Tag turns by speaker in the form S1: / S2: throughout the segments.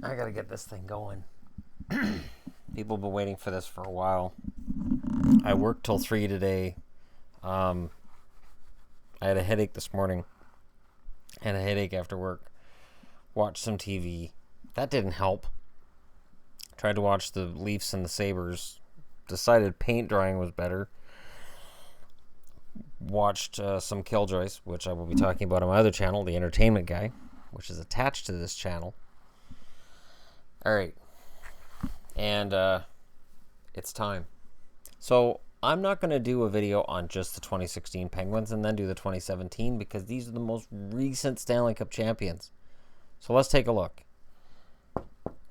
S1: I gotta get this thing going. People have been waiting for this for a while. I worked till 3 today. I had a headache this morning. Had a headache after work. Watched some TV. That didn't help. Tried to watch the Leafs and the Sabres. Decided paint drying was better. Watched some Killjoys, which I will be talking about on my other channel, The Entertainment Guy, which is attached to this channel. Alright. And it's time. So I'm not going to do a video on just the 2016 Penguins and then do the 2017 because these are the most recent Stanley Cup champions. So let's take a look.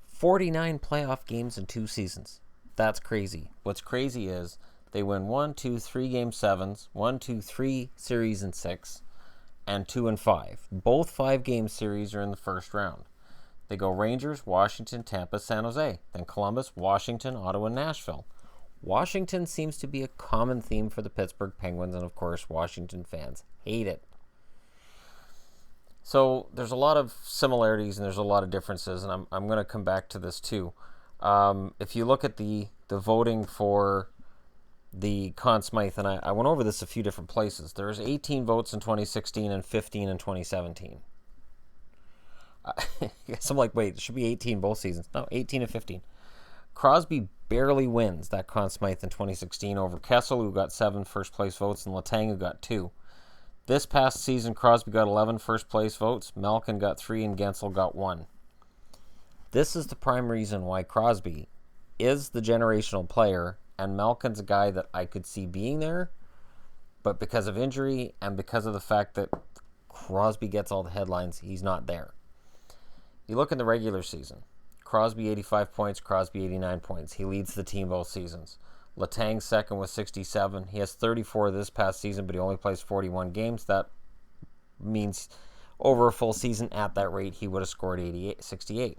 S1: 49 playoff games in 2 seasons. That's crazy. What's crazy is they win 1, 2, 3 game 7s, 1, 2, 3 series in 6, and 2 and 5. Both 5-game series are in the first round. They go Rangers, Washington, Tampa, San Jose. Then Columbus, Washington, Ottawa, Nashville. Washington seems to be a common theme for the Pittsburgh Penguins, and of course, Washington fans hate it. So there's a lot of similarities and there's a lot of differences, and I'm going to come back to this too. If you look at the voting for the Conn Smythe, and I went over this a few different places. There's 18 votes in 2016 and 15 in 2017. Yes, I'm like, wait, it should be 18 both seasons. No, 18 and 15. Crosby barely wins that Conn Smythe in 2016 over Kessel, who got 7 first-place votes, and Letang, who got 2. This past season, Crosby got 11 first-place votes, Malkin got 3, and Gensel got 1. This is the prime reason why Crosby is the generational player, and Malkin's a guy that I could see being there, but because of injury and because of the fact that Crosby gets all the headlines, he's not there. You look in the regular season. Crosby 85 points, Crosby 89 points. He leads the team both seasons. Letang second with 67. He has 34 this past season, but he only plays 41 games. That means over a full season at that rate, he would have scored 68.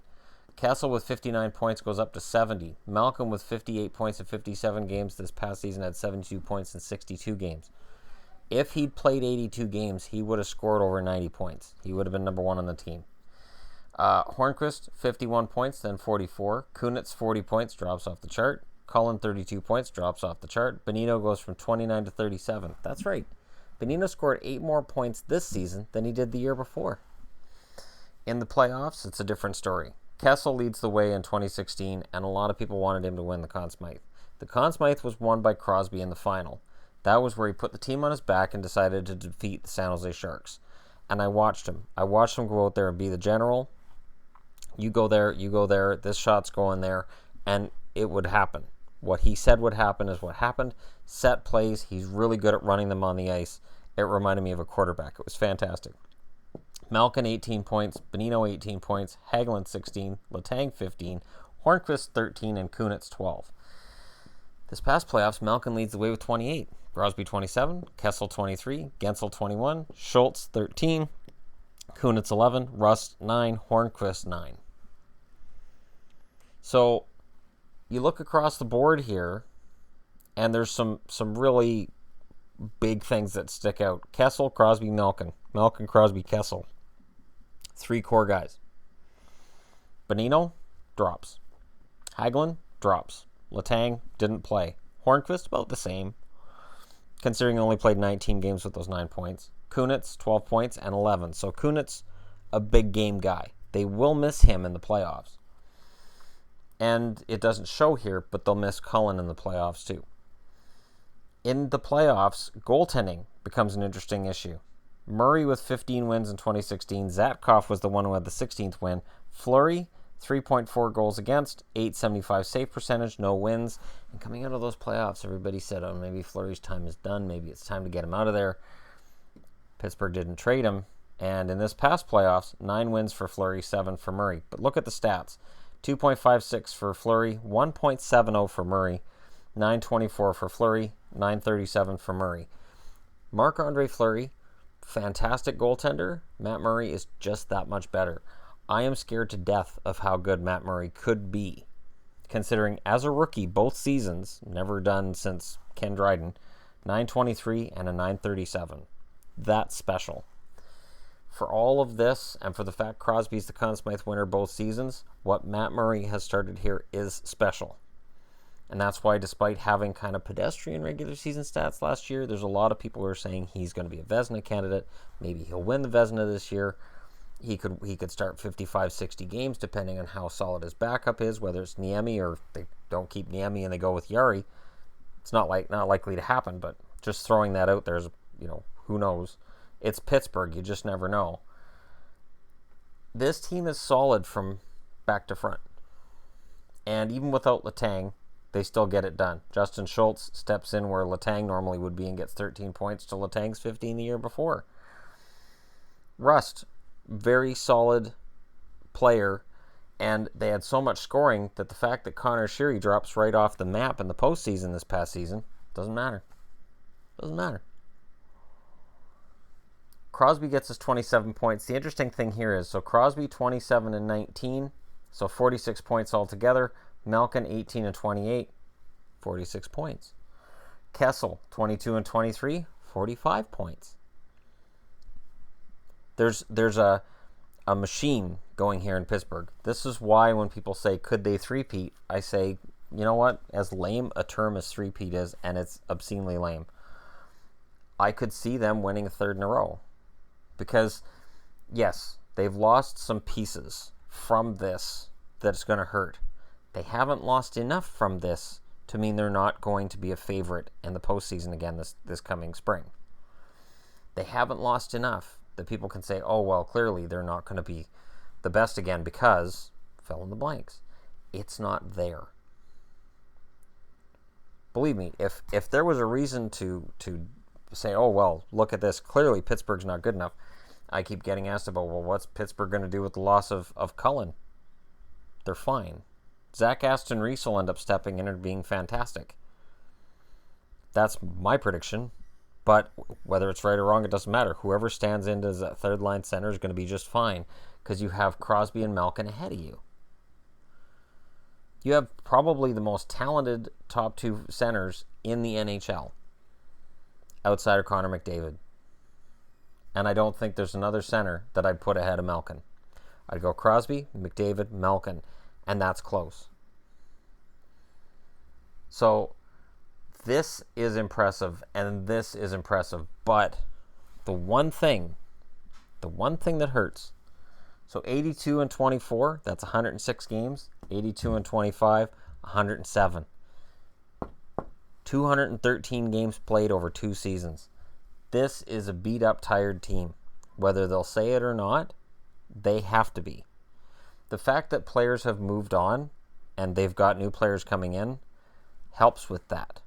S1: Kessel with 59 points goes up to 70. Malcolm with 58 points in 57 games this past season had 72 points in 62 games. If he'd played 82 games, he would have scored over 90 points. He would have been number 1 on the team. Hornqvist, 51 points, then 44. Kunitz, 40 points, drops off the chart. Cullen, 32 points, drops off the chart. Bonino goes from 29 to 37. That's right. Bonino scored 8 more points this season than he did the year before. In the playoffs, it's a different story. Kessel leads the way in 2016, and a lot of people wanted him to win the Conn Smythe. The Conn Smythe was won by Crosby in the final. That was where he put the team on his back and decided to defeat the San Jose Sharks. And I watched him. I watched him go out there and be the general. You go there, this shot's going there, and it would happen. What he said would happen is what happened. Set plays, he's really good at running them on the ice. It reminded me of a quarterback. It was fantastic. Malkin, 18 points, Bonino, 18 points, Hagelin, 16, Letang, 15, Hornqvist, 13, and Kunitz, 12. This past playoffs, Malkin leads the way with 28. Crosby, 27, Kessel, 23, Gensel, 21, Schultz, 13, Kunitz, 11, Rust, 9, Hornqvist, 9. So you look across the board here, and there's some really big things that stick out. Kessel, Crosby, Malkin. Malkin, Crosby, Kessel. 3 core guys. Bonino drops. Hagelin drops. Letang didn't play. Hornqvist about the same, considering he only played 19 games with those 9 points. Kunitz, 12 points and 11. So Kunitz, a big game guy. They will miss him in the playoffs. And it doesn't show here, but they'll miss Cullen in the playoffs too. In the playoffs, goaltending becomes an interesting issue. Murray with 15 wins in 2016. Zatkov was the one who had the 16th win. Fleury, 3.4 goals against, 875 save percentage, no wins. And coming out of those playoffs, everybody said, oh, maybe Fleury's time is done. Maybe it's time to get him out of there. Pittsburgh didn't trade him. And in this past playoffs, 9 wins for Fleury, 7 for Murray. But look at the stats. 2.56 for Fleury, 1.70 for Murray, 9.24 for Fleury, 9.37 for Murray. Marc-Andre Fleury, fantastic goaltender. Matt Murray is just that much better. I am scared to death of how good Matt Murray could be, considering as a rookie, both seasons, never done since Ken Dryden, 9.23 and a 9.37. That's special. for all of this and for the fact Crosby's the Conn Smythe winner both seasons, what Matt Murray has started here is special. And that's why, despite having kind of pedestrian regular season stats last year, there's a lot of people who are saying he's going to be a Vezina candidate. Maybe he'll win the Vezina this year. He could start 55, 60 games, depending on how solid his backup is, whether it's Niemi or they don't keep Niemi and they go with Yari. It's not likely to happen, but just throwing that out there is, who knows. It's Pittsburgh. You just never know. This team is solid from back to front. And even without Letang, they still get it done. Justin Schultz steps in where Letang normally would be and gets 13 points to Letang's 15 the year before. Rust, very solid player, and they had so much scoring that the fact that Connor Sheary drops right off the map in the postseason this past season doesn't matter. Doesn't matter. Crosby gets us 27 points. The interesting thing here is, so Crosby 27 and 19, so 46 points altogether. Malkin 18 and 28, 46 points. Kessel 22 and 23, 45 points. There's a machine going here in Pittsburgh. This is why when people say, could they three-peat, I say, you know what? As lame a term as three-peat is, and it's obscenely lame, I could see them winning a third in a row. Because, yes, they've lost some pieces from this that's going to hurt. They haven't lost enough from this to mean they're not going to be a favorite in the postseason again this coming spring. They haven't lost enough that people can say, oh, well, clearly they're not going to be the best again because, fill in the blanks. It's not there. Believe me, if there was a reason to say, oh, well, look at this, clearly Pittsburgh's not good enough, I keep getting asked about, well, what's Pittsburgh going to do with the loss of Cullen? They're fine. Zach Aston Reese will end up stepping in and being fantastic. That's my prediction. But whether it's right or wrong, it doesn't matter. Whoever stands in as a third-line center is going to be just fine because you have Crosby and Malkin ahead of you. You have probably the most talented top two centers in the NHL outside of Connor McDavid. And I don't think there's another center that I'd put ahead of Malkin. I'd go Crosby, McDavid, Malkin, and that's close. So this is impressive, and this is impressive, but the one thing that hurts, so 82 and 24, that's 106 games, 82 and 25, 107. 213 games played over 2 seasons. This is a beat-up, tired team. Whether they'll say it or not, they have to be. The fact that players have moved on and they've got new players coming in helps with that.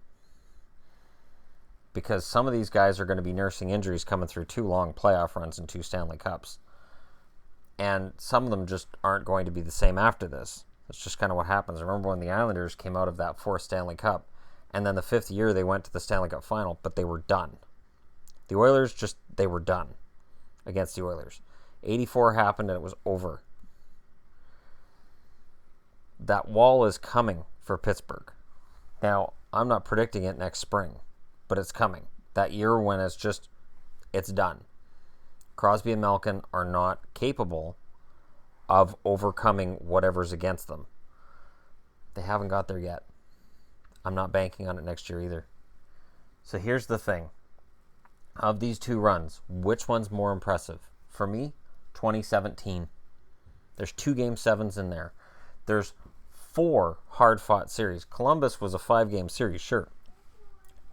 S1: Because some of these guys are going to be nursing injuries coming through 2 long playoff runs and 2 Stanley Cups. And some of them just aren't going to be the same after this. That's just kind of what happens. Remember when the Islanders came out of that 4th Stanley Cup, and then the 5th year they went to the Stanley Cup final, but they were done. The Oilers they were done against the Oilers. 84 happened and it was over. That wall is coming for Pittsburgh. Now, I'm not predicting it next spring, but it's coming. That year when it's done. Crosby and Malkin are not capable of overcoming whatever's against them. They haven't got there yet. I'm not banking on it next year either. So here's the thing. Of these 2 runs, which one's more impressive? For me, 2017. There's 2 Game 7s in there. There's 4 hard-fought series. Columbus was a 5-game series, sure.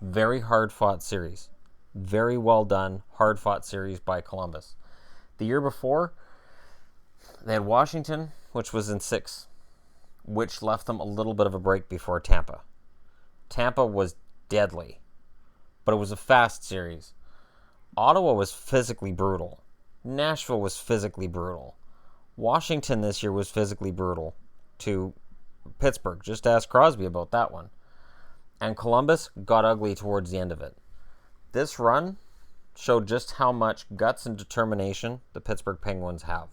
S1: Very hard-fought series. Very well done, hard-fought series by Columbus. The year before, they had Washington, which was in 6, which left them a little bit of a break before Tampa. Tampa was deadly, but it was a fast series. Ottawa was physically brutal. Nashville was physically brutal. Washington this year was physically brutal to Pittsburgh. Just ask Crosby about that one. And Columbus got ugly towards the end of it. This run showed just how much guts and determination the Pittsburgh Penguins have.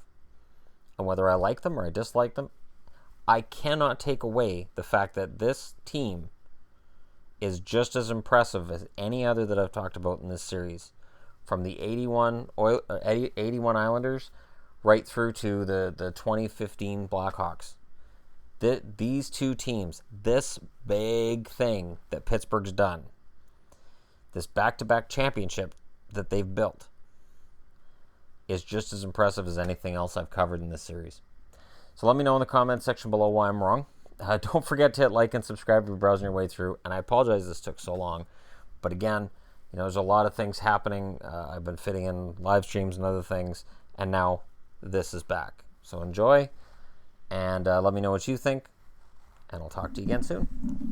S1: And whether I like them or I dislike them, I cannot take away the fact that this team is just as impressive as any other that I've talked about in this series from the 81 Islanders right through to the 2015 Blackhawks. These two teams, this big thing that Pittsburgh's done, this back-to-back championship that they've built, is just as impressive as anything else I've covered in this series. So let me know in the comments section below why I'm wrong. Don't forget to hit like and subscribe if you're browsing your way through. And I apologize this took so long. But again, there's a lot of things happening. I've been fitting in live streams and other things. And now this is back. So enjoy. And let me know what you think. And I'll talk to you again soon.